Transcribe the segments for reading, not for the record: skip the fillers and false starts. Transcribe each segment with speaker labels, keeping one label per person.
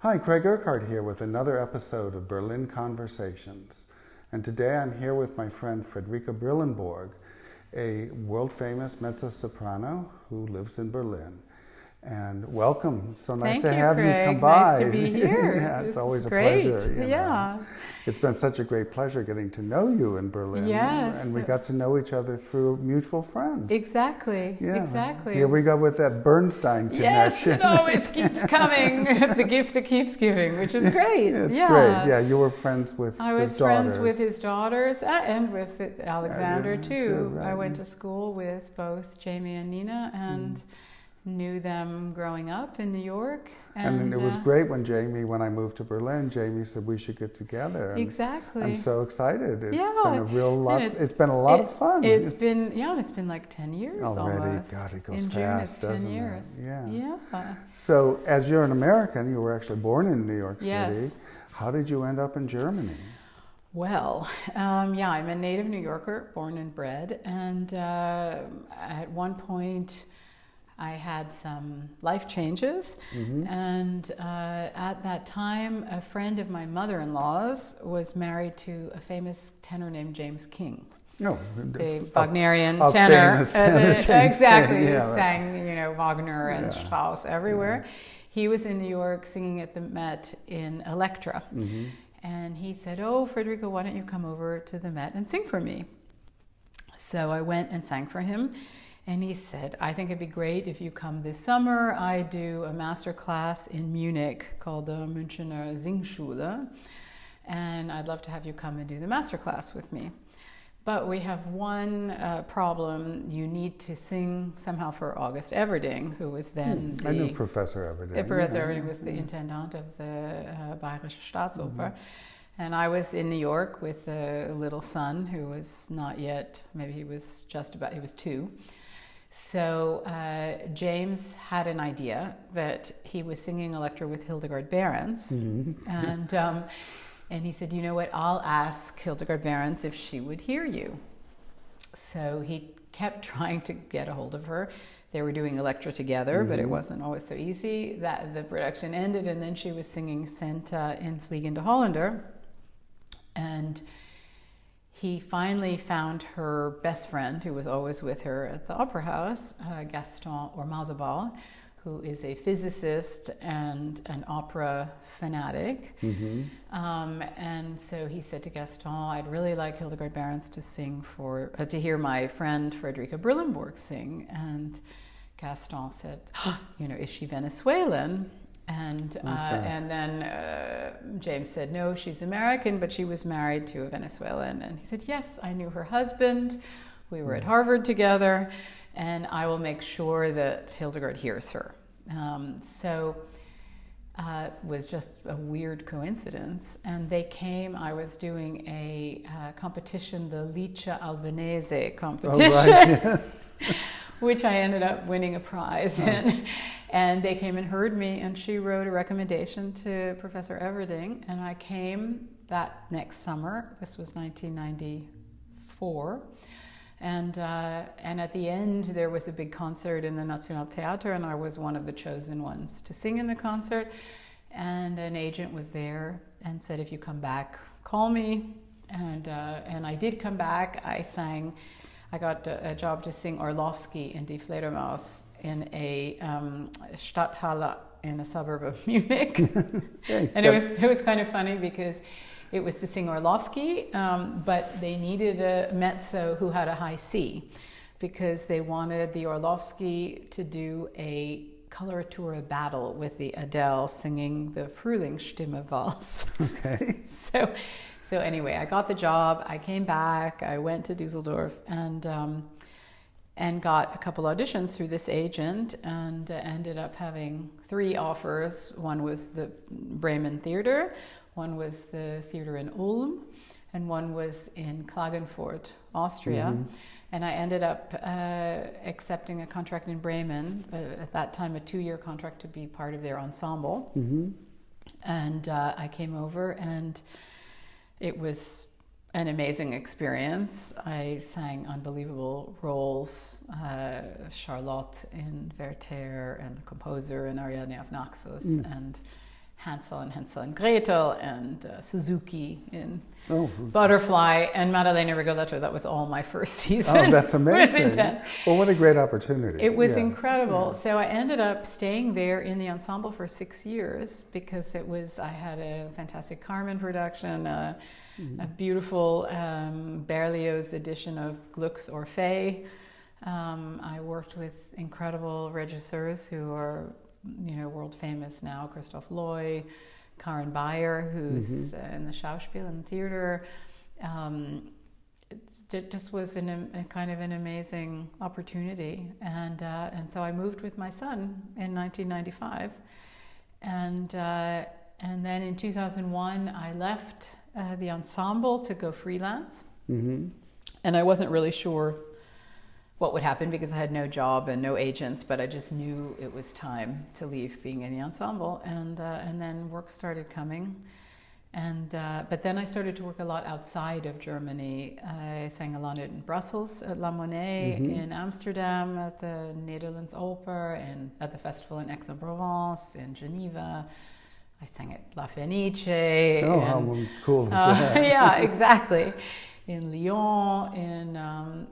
Speaker 1: Hi, Craig Urquhart here with another episode of Berlin Conversations. And today I'm here with my friend Fredrika Brillembourg, a world-famous mezzo-soprano who lives in Berlin. And welcome. It's so nice to have
Speaker 2: Craig.
Speaker 1: You come by.
Speaker 2: Nice to be here.
Speaker 1: Yeah, it's always a
Speaker 2: great.
Speaker 1: pleasure. You
Speaker 2: yeah.
Speaker 1: know. It's been such a great pleasure getting to know you in Berlin.
Speaker 2: Yes.
Speaker 1: And we got to know each other through mutual friends.
Speaker 2: Exactly.
Speaker 1: Yeah.
Speaker 2: Exactly.
Speaker 1: Here we go with that Bernstein connection.
Speaker 2: Yes, it always keeps coming. The gift that keeps giving, which is great.
Speaker 1: It's great. Yeah, you were friends with his daughters.
Speaker 2: I was friends with his daughters and with Alexander too.
Speaker 1: Right.
Speaker 2: I went to school with both Jamie and Nina and knew them growing up in New York.
Speaker 1: And it was great when I moved to Berlin, Jamie said we should get together. And
Speaker 2: exactly.
Speaker 1: I'm so excited. It's
Speaker 2: yeah.
Speaker 1: been a real lot. It's been a lot of fun.
Speaker 2: It's been like 10 years
Speaker 1: already.
Speaker 2: Almost.
Speaker 1: God, it goes
Speaker 2: in
Speaker 1: fast,
Speaker 2: June, it's 10
Speaker 1: doesn't
Speaker 2: years.
Speaker 1: it? Yeah.
Speaker 2: Yeah.
Speaker 1: So, as you're an American, you were actually born in New York City.
Speaker 2: Yes.
Speaker 1: How did you end up in Germany?
Speaker 2: Well, I'm a native New Yorker, born and bred, and at one point I had some life changes, and at that time a friend of my mother-in-law's was married to a famous tenor named James King.
Speaker 1: No,
Speaker 2: the Wagnerian
Speaker 1: a
Speaker 2: tenor.
Speaker 1: Famous tenor
Speaker 2: Exactly,
Speaker 1: King.
Speaker 2: he
Speaker 1: Yeah,
Speaker 2: sang, Wagner and Strauss everywhere. Yeah. He was in New York singing at the Met in Elektra. And he said, "Oh, Fredrika, why don't you come over to the Met and sing for me?" So I went and sang for him. And he said, "I think it'd be great if you come this summer. I do a master class in Munich called the Münchener Singschule. And I'd love to have you come and do the master class with me. But we have one problem. You need to sing somehow for August Everding, who was then
Speaker 1: I knew Professor Everding.
Speaker 2: Professor Everding was the intendant of the Bayerische Staatsoper. And I was in New York with a little son who was not yet, maybe he was 2. So James had an idea that he was singing Elektra with Hildegard Behrens. And he said, "You know what, I'll ask Hildegard Behrens if she would hear you." So he kept trying to get a hold of her. They were doing Elektra together, but it wasn't always so easy. That the production ended, and then she was singing Senta in Fliegende Holländer. And he finally found her best friend, who was always with her at the Opera House, Gaston Ormazabal, who is a physicist and an opera fanatic. And so he said to Gaston, "I'd really like Hildegard Behrens to sing to hear my friend Fredrika Brillembourg sing." And Gaston said, "Is she Venezuelan?" And then James said, "No, she's American, but she was married to a Venezuelan." And he said, "Yes, I knew her husband. We were at Harvard together, and I will make sure that Hildegard hears her." So it was just a weird coincidence. And they came, I was doing a competition, the Lice Albanese competition.
Speaker 1: Oh, right, yes.
Speaker 2: Which I ended up winning a prize in. And they came and heard me, and she wrote a recommendation to Professor Everding, and I came that next summer. This was 1994. And at the end, there was a big concert in the Nationaltheater, and I was one of the chosen ones to sing in the concert. And an agent was there and said, "If you come back, call me." And I did come back. I got a job to sing Orlowski in Die Fledermaus in a Stadthalle in a suburb of Munich. And it was kind of funny because it was to sing Orlowski, but they needed a mezzo who had a high C because they wanted the Orlowski to do a coloratura battle with the Adele singing the Frühlingsstimme Waltz.
Speaker 1: Okay.
Speaker 2: So anyway, I got the job. I came back. I went to Dusseldorf and got a couple auditions through this agent, and ended up having 3 offers. One was the Bremen Theater, one was the theater in Ulm, and one was in Klagenfurt, Austria. And I ended up accepting a contract in Bremen, at that time a 2-year contract to be part of their ensemble. And I came over, and it was an amazing experience. I sang unbelievable roles, Charlotte in Werther, and the composer in Ariadne of Naxos, and Hansel and Gretel and Suzuki in Butterfly and Maddalena Rigoletto. That was all my first season.
Speaker 1: Oh, that's amazing. Well, what a great opportunity.
Speaker 2: It was incredible. So I ended up staying there in the ensemble for 6 years because I had a fantastic Carmen production, a beautiful Berlioz edition of Gluck's Orphée. I worked with incredible regisseurs who are, world famous now, Christoph Loy, Karen Bayer, who's in the Schauspiel and theater. It just was a kind of an amazing opportunity, and so I moved with my son in 1995, and then in 2001 I left the ensemble to go freelance, and I wasn't really sure what would happen because I had no job and no agents, but I just knew it was time to leave being in the ensemble, and then work started coming, but then I started to work a lot outside of Germany. I sang a lot in Brussels at La Monnaie, in Amsterdam at the Netherlands Oper, and at the festival in Aix-en-Provence, in Geneva. I sang at La Fenice.
Speaker 1: Oh, how cool is that?
Speaker 2: Yeah, exactly. In Lyon, in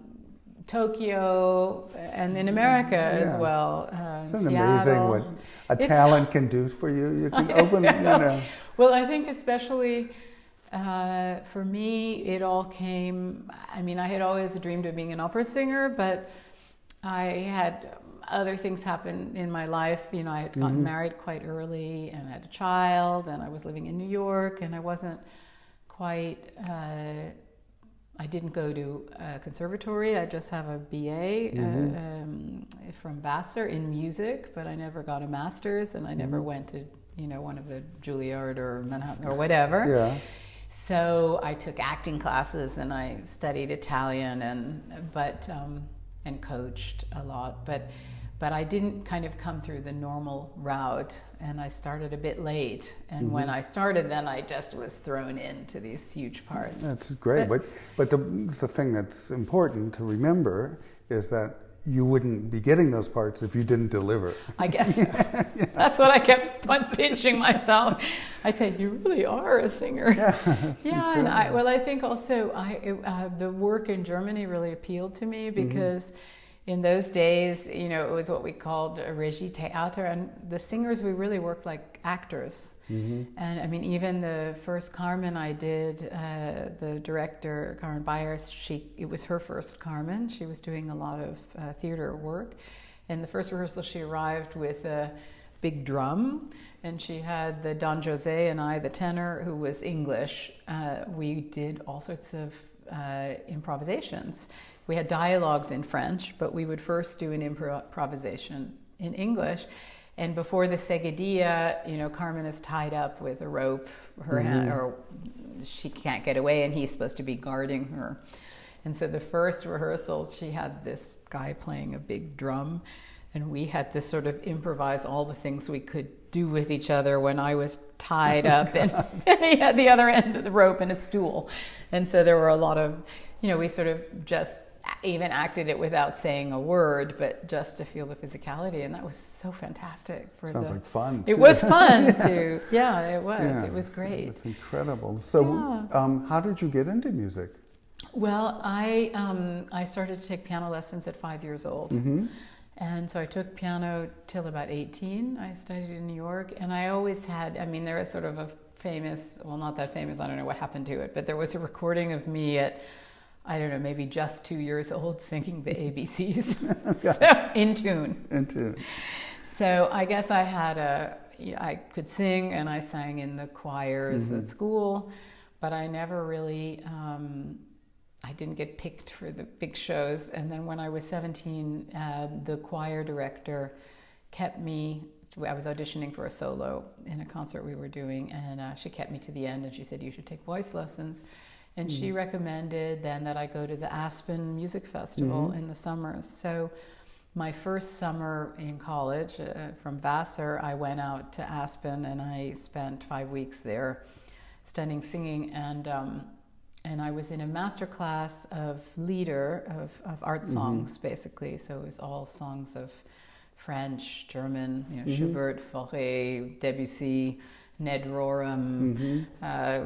Speaker 2: Tokyo, and in America as well.
Speaker 1: Isn't it
Speaker 2: Seattle.
Speaker 1: amazing what a talent can do for you? You can open,
Speaker 2: Well, I think especially for me, it all came, I had always dreamed of being an opera singer, but I had other things happen in my life. I had gotten married quite early and I had a child, and I was living in New York, and I wasn't quite... I didn't go to a conservatory. I just have a BA from Vassar in music, but I never got a master's, and I never went to, one of the Juilliard or Manhattan or whatever.
Speaker 1: Yeah.
Speaker 2: So I took acting classes, and I studied Italian, and coached a lot, but I didn't kind of come through the normal route, and I started a bit late. And when I started, then I just was thrown into these huge parts.
Speaker 1: That's great. But the thing that's important to remember is that you wouldn't be getting those parts if you didn't deliver.
Speaker 2: I guess so. That's what I kept pinching myself. I'd say, you really are a singer. Yeah, and I think also the work in Germany really appealed to me because in those days, it was what we called a Regie Theater, and the singers, we really worked like actors. And even the first Carmen I did, the director, Karen Bayer, it was her first Carmen. She was doing a lot of theater work. And the first rehearsal, she arrived with a big drum, and she had the Don Jose and I, the tenor, who was English. We did all sorts of improvisations. We had dialogues in French, but we would first do an improvisation in English. And before the seguidilla, Carmen is tied up with a rope, her hand, or she can't get away, and he's supposed to be guarding her. And so the first rehearsal, she had this guy playing a big drum, and we had to sort of improvise all the things we could do with each other when I was tied up, and he had the other end of the rope and a stool. And so there were a lot of, we sort of just even acted it without saying a word, but just to feel the physicality, and that was so fantastic.
Speaker 1: Sounds like fun.
Speaker 2: It was fun too. Yeah, it was. Yeah, it was great.
Speaker 1: It's incredible. So, how did you get into music?
Speaker 2: Well, I started to take piano lessons at 5 years old, and so I took piano till about 18. I studied in New York, and I always had. There was sort of a famous, well, not that famous. I don't know what happened to it, but there was a recording of me at, I don't know, maybe just 2 years old, singing the ABCs so, in tune.
Speaker 1: In tune.
Speaker 2: So I guess I could sing, and I sang in the choirs at school, but I never really, I didn't get picked for the big shows. And then when I was 17, the choir director kept me. I was auditioning for a solo in a concert we were doing, and she kept me to the end, and she said, you should take voice lessons. And she recommended then that I go to the Aspen Music Festival in the summers. So my first summer in college from Vassar, I went out to Aspen, and I spent 5 weeks there studying singing. And I was in a master class of lieder, of art songs, basically. So it was all songs of French, German, Schubert, Fauré, Debussy. Ned Rorem,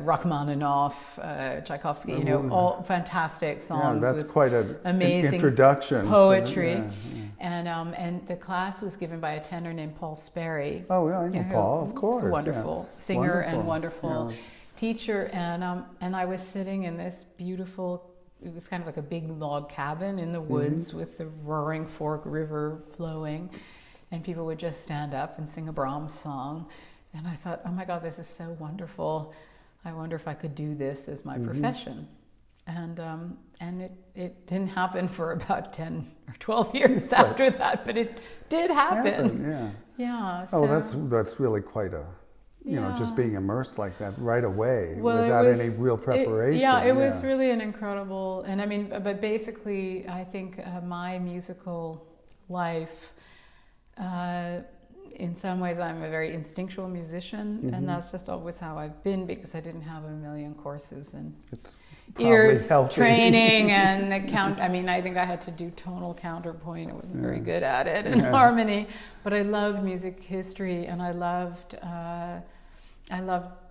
Speaker 2: Rachmaninoff, Tchaikovsky, all fantastic songs.
Speaker 1: Yeah, that's
Speaker 2: with
Speaker 1: quite an
Speaker 2: amazing
Speaker 1: introduction.
Speaker 2: Poetry. And the class was given by a tenor named Paul Sperry.
Speaker 1: Oh, yeah, I know Paul, of course.
Speaker 2: He's a wonderful singer and wonderful
Speaker 1: Yeah.
Speaker 2: teacher. And I was sitting in this beautiful, it was kind of like a big log cabin in the woods with the roaring Fork River flowing. And people would just stand up and sing a Brahms song. And I thought, oh my God, this is so wonderful. I wonder if I could do this as my profession. And it didn't happen for about 10 or 12 years after that, but it did happen.
Speaker 1: Yeah.
Speaker 2: Yeah.
Speaker 1: Oh, that's really quite a, just being immersed like that right away without any real preparation.
Speaker 2: It was really an incredible, and I mean, but basically, I think my musical life, in some ways, I'm a very instinctual musician, and that's just always how I've been because I didn't have a million courses and ear training and the count. I mean, I think I had to do tonal counterpoint. I wasn't very good at it, and harmony. But I loved music history, and I loved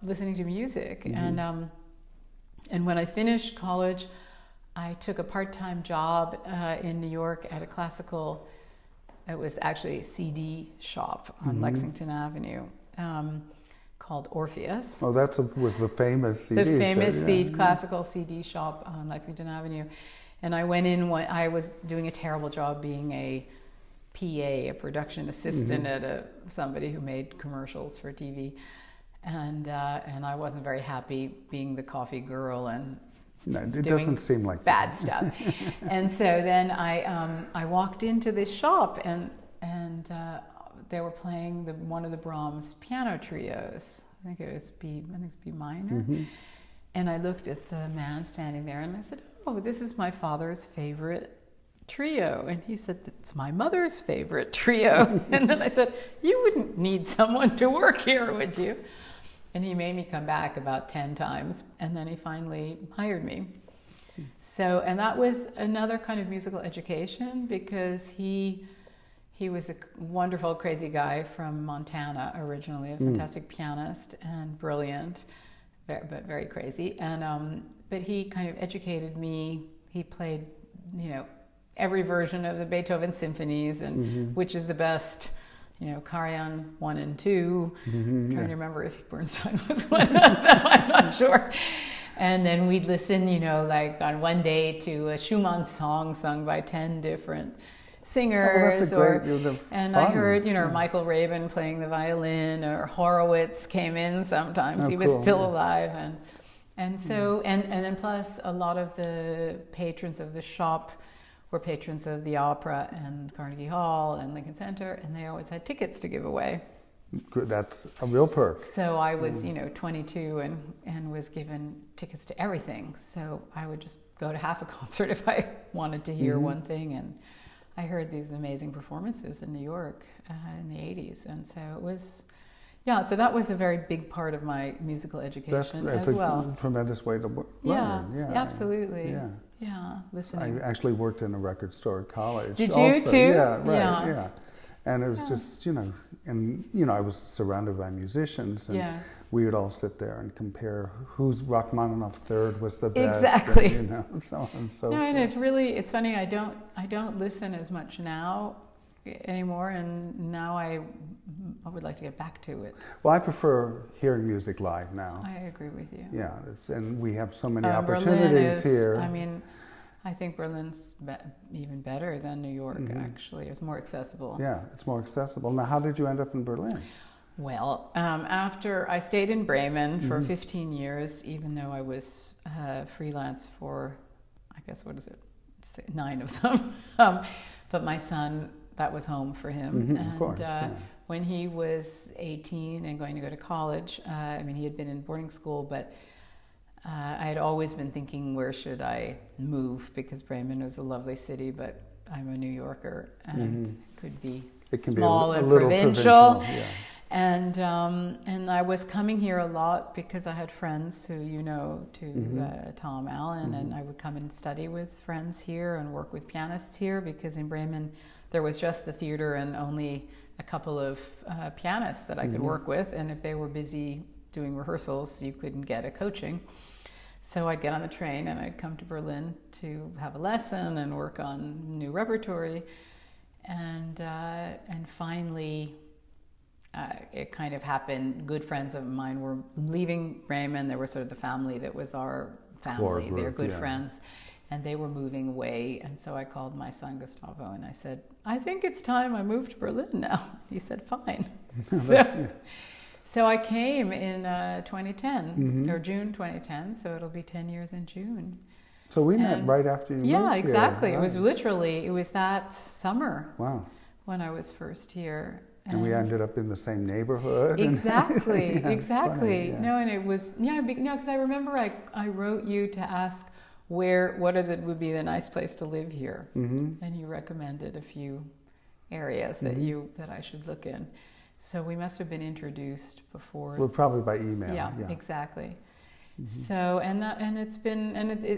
Speaker 2: listening to music. And when I finished college, I took a part-time job in New York at a classical. It was actually a CD shop on Lexington Avenue called Orpheus.
Speaker 1: Oh, was the famous CD
Speaker 2: The famous
Speaker 1: shop,
Speaker 2: classical CD shop on Lexington Avenue. And I went in when I was doing a terrible job being a PA, a production assistant at somebody who made commercials for TV. And I wasn't very happy being the coffee girl and
Speaker 1: it doesn't seem like
Speaker 2: bad stuff. And so then I walked into this shop and they were playing one of the Brahms piano trios. I think it's B minor. And I looked at the man standing there and I said, "Oh, this is my father's favorite trio." And he said, "It's my mother's favorite trio." And then I said, "You wouldn't need someone to work here, would you?" And he made me come back about 10 times, and then he finally hired me. So, and that was another kind of musical education because he was a wonderful, crazy guy from Montana originally, a fantastic pianist and brilliant, but very crazy. And but he kind of educated me. He played, every version of the Beethoven symphonies, and which is the best. Karajan 1 and 2. I'm trying to remember if Bernstein was one of them, I'm not sure. And then we'd listen, like on one day to a Schumann song sung by 10 different singers. And I heard, Michael Rabin playing the violin, or Horowitz came in sometimes. He was still alive. And so, and then plus a lot of the patrons of the shop were patrons of the opera and Carnegie Hall and Lincoln Center, and they always had tickets to give away.
Speaker 1: Good. That's a real perk.
Speaker 2: So I was, 22 and was given tickets to everything. So I would just go to half a concert if I wanted to hear one thing. And I heard these amazing performances in New York in the 80s. And so it was, so that was a very big part of my musical education
Speaker 1: that's
Speaker 2: as well.
Speaker 1: That's a tremendous way to learn.
Speaker 2: Yeah, absolutely. Yeah, listening.
Speaker 1: I actually worked in a record store at college.
Speaker 2: Did you too?
Speaker 1: Yeah, right, yeah. And it was just, I was surrounded by musicians, and we would all sit there and compare whose Rachmaninoff third was the best.
Speaker 2: Exactly.
Speaker 1: And, so on and so forth.
Speaker 2: And it's funny, I don't listen as much now anymore, and now I would like to get back to it.
Speaker 1: Well, I prefer hearing music live now.
Speaker 2: I agree with you.
Speaker 1: Yeah, and we have so many opportunities here.
Speaker 2: I mean, I think Berlin's even better than New York, actually. It's more accessible.
Speaker 1: Yeah, it's more accessible. Now, how did you end up in Berlin?
Speaker 2: Well, after I stayed in Bremen for 15 years, even though I was freelance for, 9 of them. But my son, that was home for him.
Speaker 1: Of course,
Speaker 2: when he was 18 and going to go to college, he had been in boarding school, but I had always been thinking, where should I move? Because Bremen was a lovely city, but I'm a New Yorker and could be small and provincial.
Speaker 1: Yeah.
Speaker 2: And I was coming here a lot because I had friends who Tom Allen, and I would come and study with friends here and work with pianists here, because in Bremen there was just the theater and only a couple of pianists that I could work with, and if they were busy doing rehearsals, you couldn't get a coaching. So I'd get on the train and I'd come to Berlin to have a lesson and work on new repertory. And finally, it kind of happened. Good friends of mine were leaving Bremen. They were sort of the family that was our family. They're good friends. And they were moving away. And so I called my son Gustavo and I said, I think it's time I move to Berlin now. He said, fine. So I came in 2010, or June 2010. So it'll be 10 years in June.
Speaker 1: So we met right after you moved here.
Speaker 2: Yeah, exactly.
Speaker 1: Right.
Speaker 2: It was that summer.
Speaker 1: Wow.
Speaker 2: When I was first here.
Speaker 1: And we ended up in the same neighborhood.
Speaker 2: Exactly,
Speaker 1: yeah,
Speaker 2: exactly.
Speaker 1: Funny, yeah.
Speaker 2: No, and it was, because I remember I wrote you to ask what would be the nice place to live here. Mm-hmm. And you recommended a few areas that I should look in. So we must have been introduced before.
Speaker 1: Well, probably by email.
Speaker 2: Yeah. Exactly. Mm-hmm. So,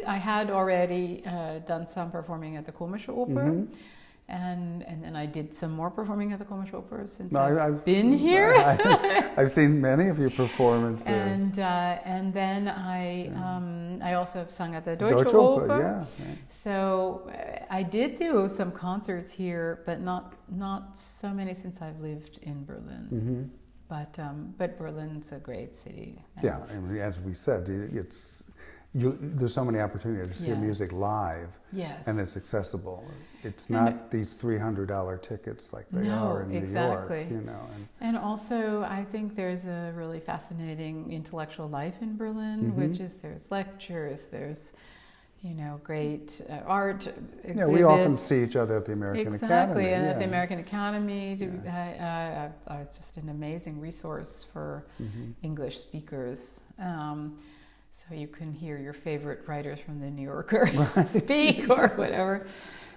Speaker 2: I had already done some performing at the Komische Oper. Mm-hmm. And then I did some more performing at the Komische Oper since I've been here.
Speaker 1: I've seen many of your performances.
Speaker 2: And then I also have sung at the Deutsche Oper.
Speaker 1: Yeah.
Speaker 2: So I did do some concerts here, but not so many since I've lived in Berlin. Mm-hmm. But Berlin's a great city.
Speaker 1: Yeah, and as we said, there's so many opportunities to hear music live, and it's accessible. It's not these $300 tickets like they are in New York.
Speaker 2: And also, I think there's a really fascinating intellectual life in Berlin, which is there's lectures, there's great art exhibits.
Speaker 1: Yeah, we often see each other at the American Academy.
Speaker 2: Exactly, and at the American Academy, it's just an amazing resource for English speakers. So you can hear your favorite writers from the New Yorker speak or whatever.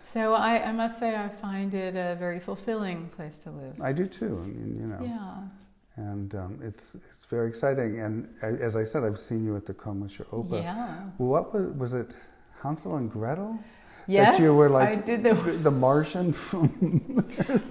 Speaker 2: So I must say I find it a very fulfilling place to live.
Speaker 1: I do too. Yeah. And it's very exciting. And as I said, I've seen you at the Komische Oper.
Speaker 2: Yeah.
Speaker 1: What was it? Hansel and Gretel?
Speaker 2: Yes,
Speaker 1: that you were like
Speaker 2: I did
Speaker 1: the Martian from.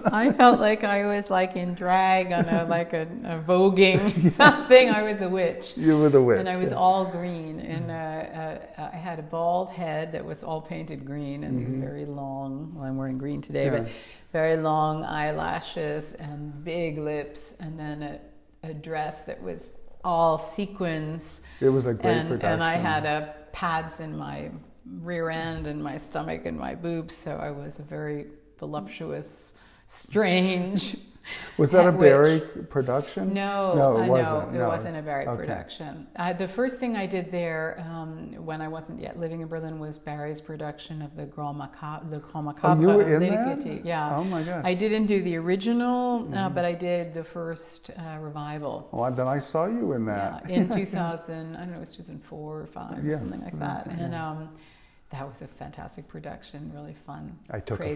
Speaker 2: I felt like I was like in drag on a voguing something. I was the witch.
Speaker 1: You were the witch,
Speaker 2: and I was all green, and I had a bald head that was all painted green, and these very long. Well, I'm wearing green today, but very long eyelashes and big lips, and then a dress that was all sequins.
Speaker 1: It was a great production,
Speaker 2: and I had pads in my rear end and my stomach and my boobs, so I was a very voluptuous, strange.
Speaker 1: Was that a Barry production?
Speaker 2: No, it wasn't. It wasn't a Barry production. The first thing I did there, when I wasn't yet living in Berlin, was Barry's production of the Grand Macabre.
Speaker 1: Oh, you were in that?
Speaker 2: Yeah.
Speaker 1: Oh my God.
Speaker 2: I didn't do the original, but I did the first revival.
Speaker 1: Well, then I saw you in that.
Speaker 2: Yeah, in 2000. I don't know, it was 2004 or 5 or something like that, and. That was a fantastic production, really fun.
Speaker 1: I took a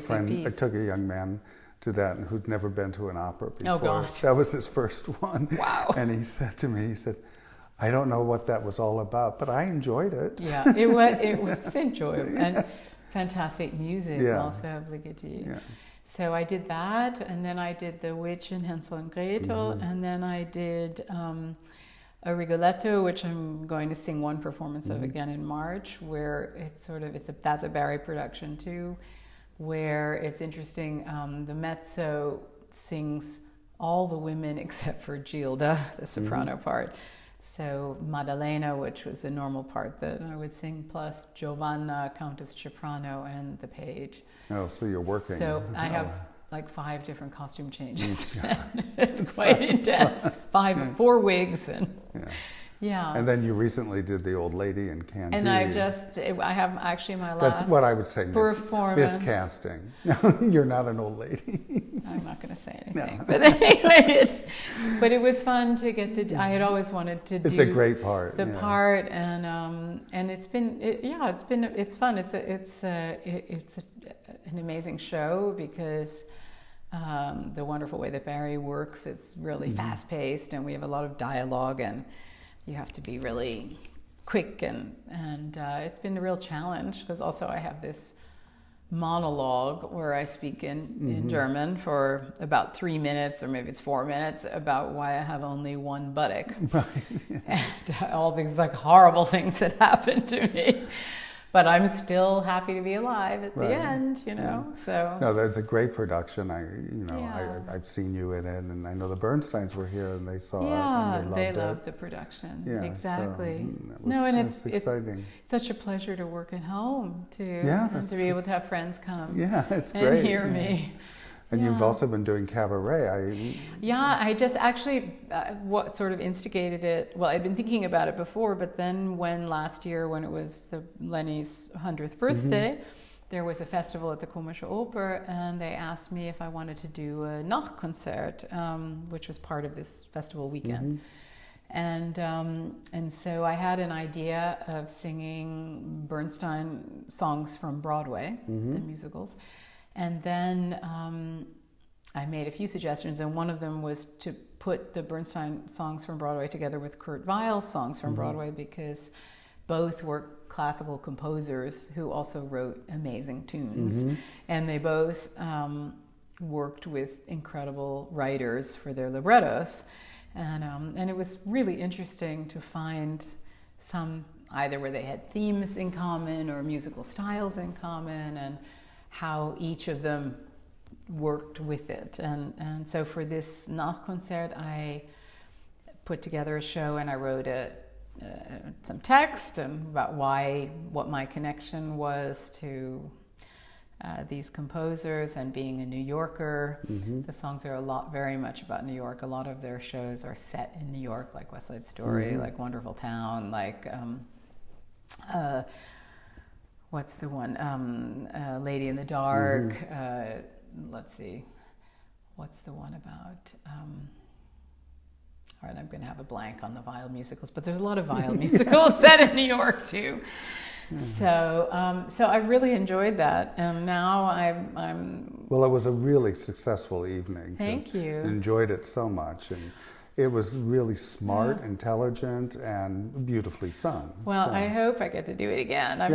Speaker 1: young man to that who'd never been to an opera before.
Speaker 2: Oh, God.
Speaker 1: That was his first one.
Speaker 2: Wow.
Speaker 1: And he said to me, I don't know what that was all about, but I enjoyed it.
Speaker 2: Yeah, it was enjoyable. And fantastic music also, obligatory. Yeah. So I did that, and then I did The Witch and Hansel and Gretel, and then I did... a Rigoletto, which I'm going to sing one performance of again in March, where that's a Barry production too, where it's interesting. The mezzo sings all the women except for Gilda, the soprano part. So Maddalena, which was the normal part that I would sing, plus Giovanna, Countess Soprano, and the page.
Speaker 1: Oh, so you're working.
Speaker 2: So I have like 5 different costume changes. It's quite intense. 4 wigs and
Speaker 1: And then you recently did The Old Lady in Candide.
Speaker 2: And I have actually my last
Speaker 1: That's what I would say,
Speaker 2: performance.
Speaker 1: Miscasting. You're not an old lady.
Speaker 2: I'm not going to say anything. No. But anyway, but it was fun to get to. I had always wanted to do.
Speaker 1: It's a great part.
Speaker 2: The part, and it's fun. It's an amazing show because. The wonderful way that Barry works, it's really fast-paced, and we have a lot of dialogue, and you have to be really quick, and it's been a real challenge because also I have this monologue where I speak in German for about 3 minutes, or maybe it's 4 minutes, about why I have only one buttock.
Speaker 1: Right.
Speaker 2: And all these like horrible things that happened to me. But I'm still happy to be alive at the end, you know. So
Speaker 1: no, that's a great production. I've seen you in it, and I know the Bernsteins were here and they saw it and
Speaker 2: they loved the production.
Speaker 1: Yeah,
Speaker 2: exactly.
Speaker 1: So
Speaker 2: it's
Speaker 1: exciting.
Speaker 2: It's such a pleasure to work at home too, and to be able to have friends come.
Speaker 1: Yeah, it's great.
Speaker 2: And hear me.
Speaker 1: And you've also been doing cabaret.
Speaker 2: I just actually, what sort of instigated it, well, I'd been thinking about it before, but then last year, when it was Lenny's 100th birthday, there was a festival at the Komische Oper, and they asked me if I wanted to do a Nachtkonzert, which was part of this festival weekend. And so I had an idea of singing Bernstein songs from Broadway, the musicals. And then I made a few suggestions, and one of them was to put the Bernstein songs from Broadway together with Kurt Weill's songs from Broadway, because both were classical composers who also wrote amazing tunes. And they both worked with incredible writers for their librettos. And it was really interesting to find some, either where they had themes in common or musical styles in common, and how each of them worked with it. And so for this Nachtkonzert, I put together a show, and I wrote some text about what my connection was to these composers, and being a New Yorker. The songs are very much about New York. A lot of their shows are set in New York, like West Side Story, like Wonderful Town, like what's the one? Lady in the Dark. Let's see. What's the one about? All right, I'm going to have a blank on the Weill musicals, but there's a lot of Weill musicals set in New York too. So I really enjoyed that, and now I'm.
Speaker 1: Well, it was a really successful evening.
Speaker 2: Thank you.
Speaker 1: Enjoyed it so much, and it was really smart, intelligent, and beautifully sung.
Speaker 2: Well, I hope I get to do it again.
Speaker 1: I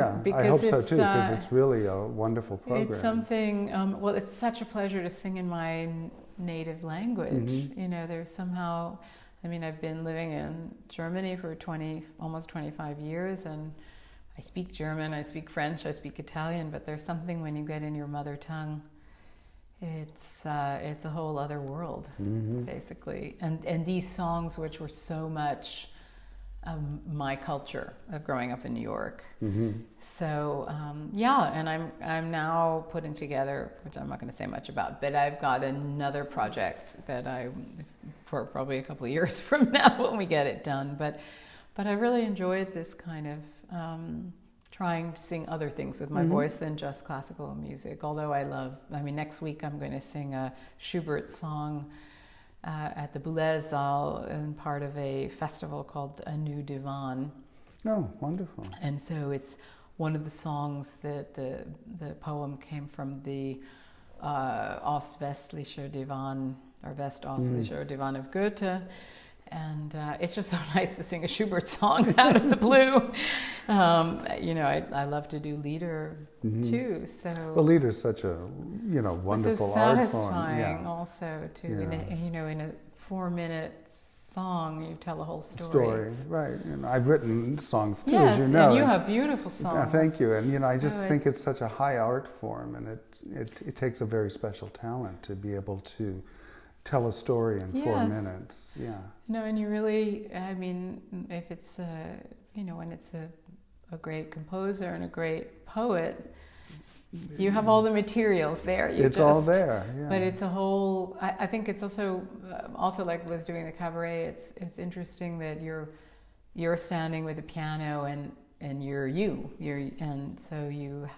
Speaker 1: hope so too, because it's really a wonderful program.
Speaker 2: It's something. Well, it's such a pleasure to sing in my native language. You know, there's somehow. I mean, I've been living in Germany for almost 25 years, and I speak German, I speak French, I speak Italian, but there's something when you get in your mother tongue, it's a whole other world, basically. And these songs, which were so much my culture of growing up in New York. So and I'm now putting together, which I'm not going to say much about, but I've got another project that for probably a couple of years from now when we get it done. But I really enjoyed this kind of trying to sing other things with my voice than just classical music. Although next week I'm going to sing a Schubert song at the Boulez Saal, and part of a festival called A New Divan.
Speaker 1: Oh, wonderful. And
Speaker 2: so it's one of the songs that the poem came from the Ost-Westlicher Divan, or West-Ostlicher Divan of Goethe. And it's just so nice to sing a Schubert song out of the blue. I love to do Lieder too. So
Speaker 1: Lieder's such a wonderful art form.
Speaker 2: So satisfying also too. In a 4-minute song, you tell a whole story.
Speaker 1: Right? I've written songs too,
Speaker 2: yes,
Speaker 1: as you know.
Speaker 2: And you have beautiful songs.
Speaker 1: Thank you. And I just think it's such a high art form, and it takes a very special talent to be able to tell a story in 4 minutes.
Speaker 2: And you really, if it's when it's a great composer and a great poet, you have all the materials there.
Speaker 1: It's all there.
Speaker 2: But it's a whole. I think it's also like with doing the cabaret. It's interesting that you're standing with a piano and you're you. And so you.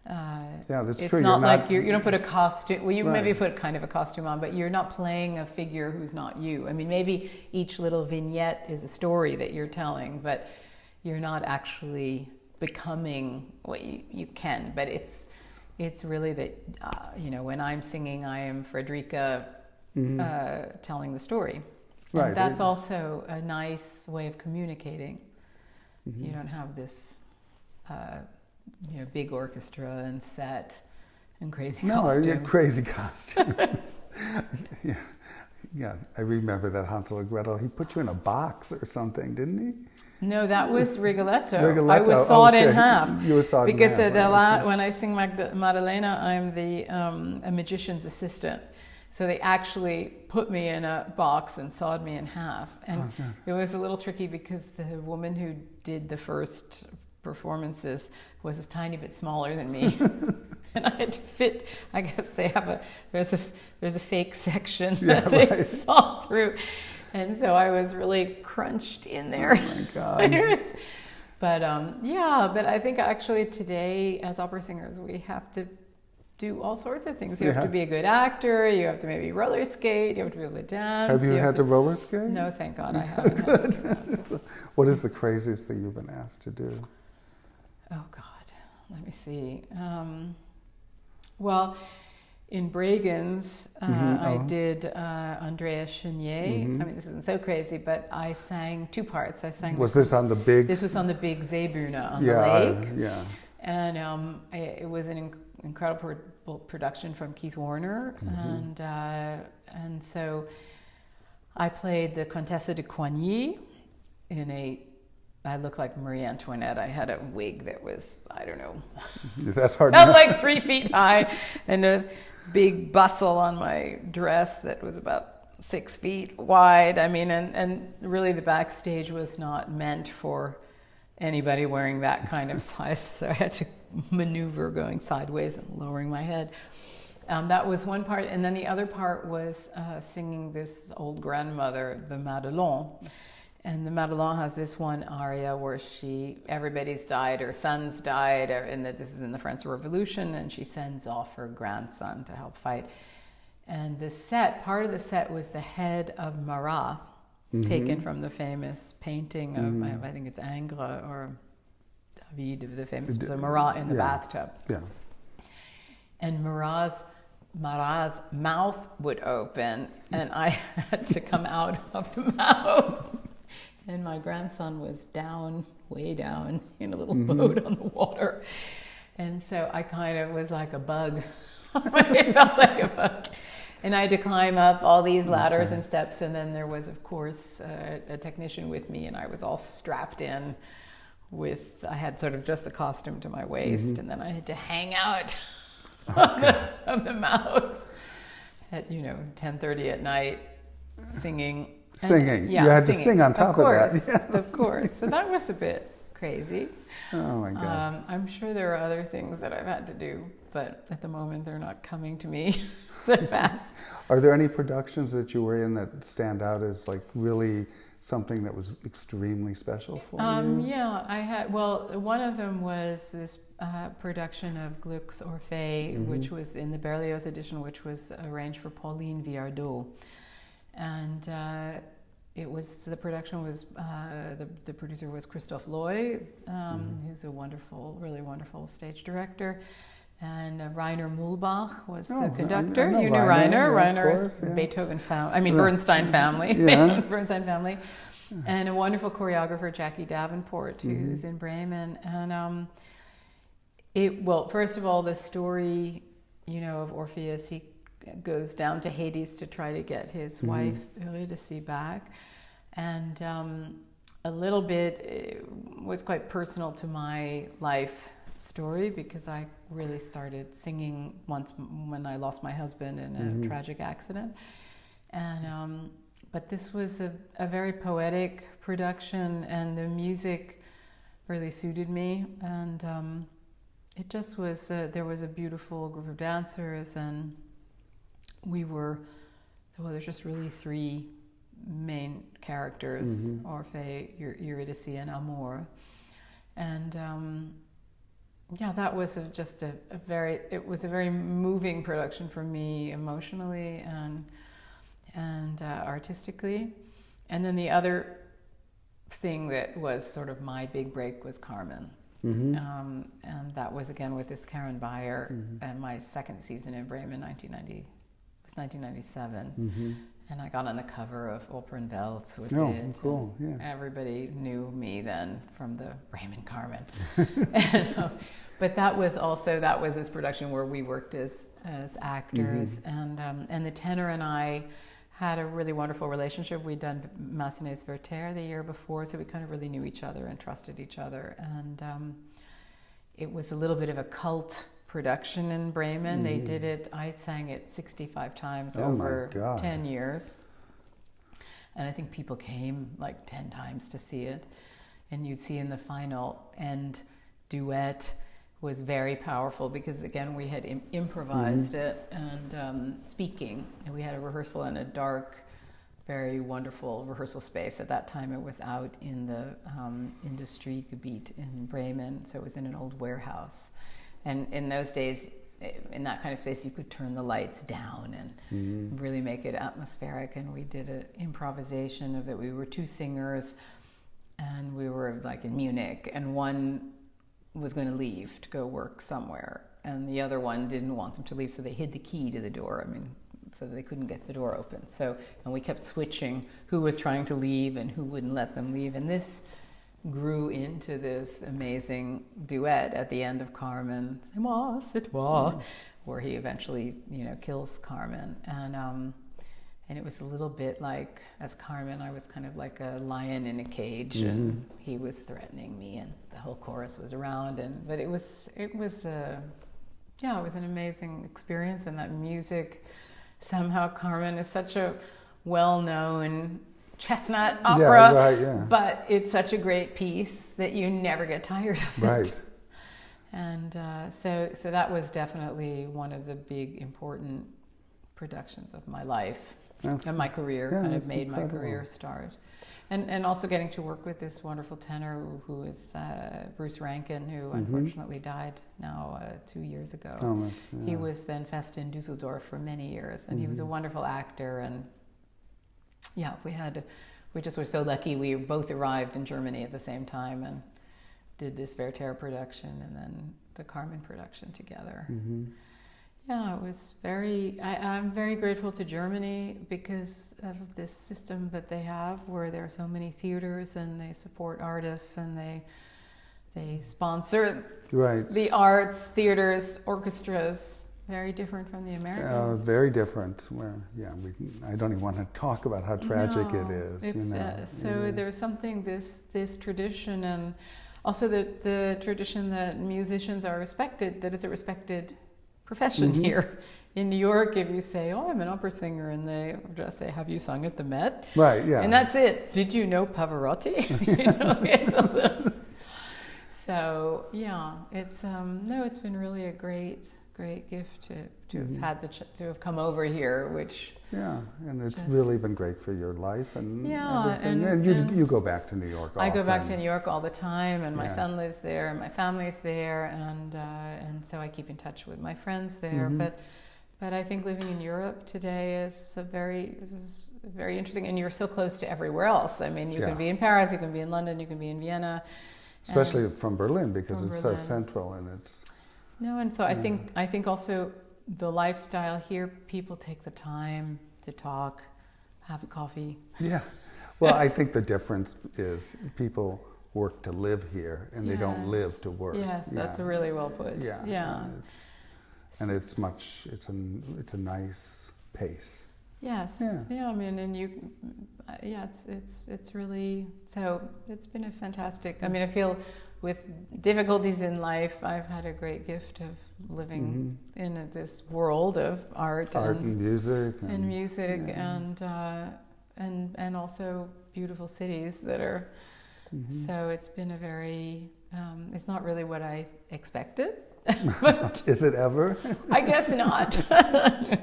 Speaker 1: That's
Speaker 2: it's
Speaker 1: true.
Speaker 2: It's not you don't put a costume. Well, you maybe put kind of a costume on, but you're not playing a figure who's not you. I mean, maybe each little vignette is a story that you're telling, but you're not actually becoming what you can. But it's really that when I'm singing, I am Fredrika telling the story. And that's also a nice way of communicating. You don't have this big orchestra and set and crazy
Speaker 1: No,
Speaker 2: costumes.
Speaker 1: crazy costumes. Yeah, I remember that Hansel and Gretel. He put you in a box or something, didn't he?
Speaker 2: No, that was Rigoletto.
Speaker 1: Rigoletto.
Speaker 2: I was sawed in half.
Speaker 1: You were sawed
Speaker 2: because
Speaker 1: in half.
Speaker 2: When I sing Maddalena, I'm a magician's assistant. So they actually put me in a box and sawed me in half. And it was a little tricky because the woman who did the first performances was a tiny bit smaller than me. And I had to fit, I guess they have there's a fake section that they saw through. And so I was really crunched in there.
Speaker 1: Oh my God.
Speaker 2: But I think actually today as opera singers, we have to do all sorts of things. You have to be a good actor, you have to maybe roller skate, you have to be able to dance.
Speaker 1: Have you had to roller skate?
Speaker 2: No, thank God I haven't had to do that.
Speaker 1: What is the craziest thing you've been asked to do?
Speaker 2: Oh God, let me see. Well, in Bregenz, I did Andreas Chenier. I mean, this isn't so crazy, but I sang two parts.
Speaker 1: Was this on the big?
Speaker 2: This was on the big Seebühne on the lake. And it was an incredible production from Keith Warner, and so I played the Contessa de Coigny I looked like Marie Antoinette. I had a wig that was, I don't know,
Speaker 1: that's hard.
Speaker 2: Felt like 3 feet high, and a big bustle on my dress that was about 6 feet wide. I mean, and really the backstage was not meant for anybody wearing that kind of size, so I had to maneuver going sideways and lowering my head. That was one part, and then the other part was singing this old grandmother, the Madelon. And the Madelon has this one aria where everybody's died, her son's died, and this is in the French Revolution, and she sends off her grandson to help fight. And part of the set was the head of Marat, taken from the famous painting of, I think it's Ingres or David, the famous Marat in the bathtub.
Speaker 1: Yeah.
Speaker 2: And Marat's mouth would open, and I had to come out of the mouth. And my grandson was way down in a little boat on the water. And so I kind of was like a bug. I felt like a bug. And I had to climb up all these ladders and steps. And then there was, of course, a technician with me, and I was all strapped in I had sort of just the costume to my waist. And then I had to hang out of the mouth at, 10:30 at night, singing.
Speaker 1: Singing. You had to sing on top of that. Yes.
Speaker 2: Of course. So that was a bit crazy.
Speaker 1: Oh my God.
Speaker 2: I'm sure there are other things that I've had to do, but at the moment they're not coming to me so fast.
Speaker 1: Are there any productions that you were in that stand out as like really something that was extremely special for you?
Speaker 2: Yeah, I had. Well, one of them was this production of Gluck's Orphée, which was in the Berlioz edition, which was arranged for Pauline Viardot. And the production was, the producer was Christophe Loy, who's a really wonderful stage director. And Rainer Muhlbach was the conductor.
Speaker 1: I know
Speaker 2: you knew Rainer. Rainer
Speaker 1: course,
Speaker 2: is Beethoven family. Bernstein family. Bernstein family. And a wonderful choreographer, Jackie Davenport, who's in Bremen. And first of all, the story, of Orpheus, he goes down to Hades to try to get his wife Eurydice back, and a little bit was quite personal to my life story because I really started singing once when I lost my husband in a tragic accident, and but this was a very poetic production, and the music really suited me, and it just was there was a beautiful group of dancers, and there's just really 3 main characters, Orphée, Eurydice, and Amor. And that was it was a very moving production for me emotionally and artistically. And then the other thing that was sort of my big break was Carmen. And that was again with this Karen Beyer, and my second season in Bremen, 1997. I got on the cover of Opera Welt with
Speaker 1: Oh,
Speaker 2: it.
Speaker 1: cool, yeah.
Speaker 2: Everybody knew me then from the Raymond Carmen. But that was this production where we worked as actors, and the tenor and I had a really wonderful relationship. We'd done Massenet's Werther the year before, so we kind of really knew each other and trusted each other. And it was a little bit of a cult production in Bremen. They did it, I sang it 65 times over 10 years. And I think people came like 10 times to see it. And you'd see in the final end duet was very powerful because, again, we had improvised it and speaking. And we had a rehearsal in a dark, very wonderful rehearsal space. At that time, it was out in the Industriegebiet in Bremen, so it was in an old warehouse. And in those days, in that kind of space, you could turn the lights down and really make it atmospheric. And we did an improvisation of that. We were two singers, and we were like in Munich, and one was going to leave to go work somewhere, and the other one didn't want them to leave, so they hid the key to the door. So they couldn't get the door open. And we kept switching who was trying to leave and who wouldn't let them leave. And this grew into this amazing duet at the end of Carmen, C'est moi, c'est toi, where he eventually, kills Carmen. And it was a little bit like, as Carmen, I was kind of like a lion in a cage, and he was threatening me, and the whole chorus was around. But it was an amazing experience, and that music. Somehow Carmen is such a well-known chestnut opera, but it's such a great piece that you never get tired of it.
Speaker 1: Right.
Speaker 2: And so that was definitely one of the big important productions of my life and my career. Kind of made incredible. My career start. And also getting to work with this wonderful tenor who is Bruce Rankin, who unfortunately died now 2 years ago. He was then Fest in Dusseldorf for many years, and he was a wonderful actor. And we just were so lucky. We both arrived in Germany at the same time and did this Werther production and then the Carmen production together. Yeah, it was I'm very grateful to Germany because of this system that they have where there are so many theaters and they support artists and they sponsor the arts, theaters, orchestras. Very different from the American.
Speaker 1: Very different. I don't even want to talk about how tragic it is.
Speaker 2: There's something, this tradition, and also the tradition that musicians are respected, that it's a respected profession here. In New York, if you say, "Oh, I'm an opera singer," and they just say, "Have you sung at the Met?"
Speaker 1: Right, yeah.
Speaker 2: And that's it. Did you know Pavarotti? So, yeah, it's been really a great gift to have had to have come over here, which...
Speaker 1: Yeah, and it's really been great for your life and everything. And you go back to New York often.
Speaker 2: I go back to New York all the time, and my son lives there, and my family's there, and so I keep in touch with my friends there. But I think living in Europe today is very interesting, and you're so close to everywhere else. I mean, you can be in Paris, you can be in London, you can be in Vienna.
Speaker 1: Especially from Berlin, because it's so central, and it's...
Speaker 2: No, and so I think also the lifestyle here, people take the time to talk, have a coffee. Yeah.
Speaker 1: Well, I think the difference is people work to live here and they don't live to work.
Speaker 2: Yes, that's really well put.
Speaker 1: Yeah. And it's a nice pace.
Speaker 2: Yes. Yeah. I mean, and it's really, so it's been a fantastic, I mean, I feel with difficulties in life, I've had a great gift of living in this world of art and music and also beautiful cities that are, so it's been a very, it's not really what I expected. But
Speaker 1: is it ever?
Speaker 2: I guess not.
Speaker 1: But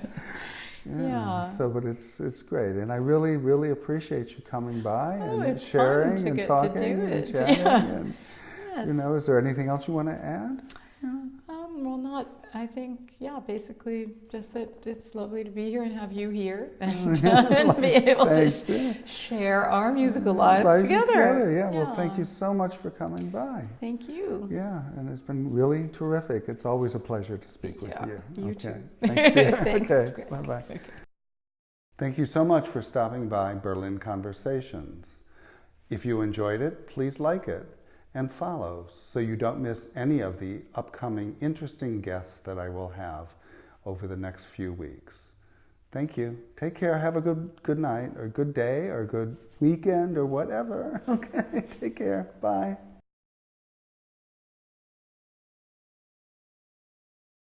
Speaker 1: it's great, and I really, really appreciate you coming by and sharing and talking and chatting. And, is there anything else you want to add?
Speaker 2: I think, basically just that it's lovely to be here and have you here and be able to share our musical lives together.
Speaker 1: Well, thank you so much for coming by.
Speaker 2: Thank you.
Speaker 1: Yeah, and it's been really terrific. It's always a pleasure to speak with you.
Speaker 2: You too.
Speaker 1: Thanks, dear.
Speaker 2: Thanks.
Speaker 1: Okay, bye-bye. Okay. Thank you so much for stopping by Berlin Conversations. If you enjoyed it, please like it and follow so you don't miss any of the upcoming interesting guests that I will have over the next few weeks. Thank you. Take care. Have a good night or good day or good weekend or whatever. Okay, take care. Bye.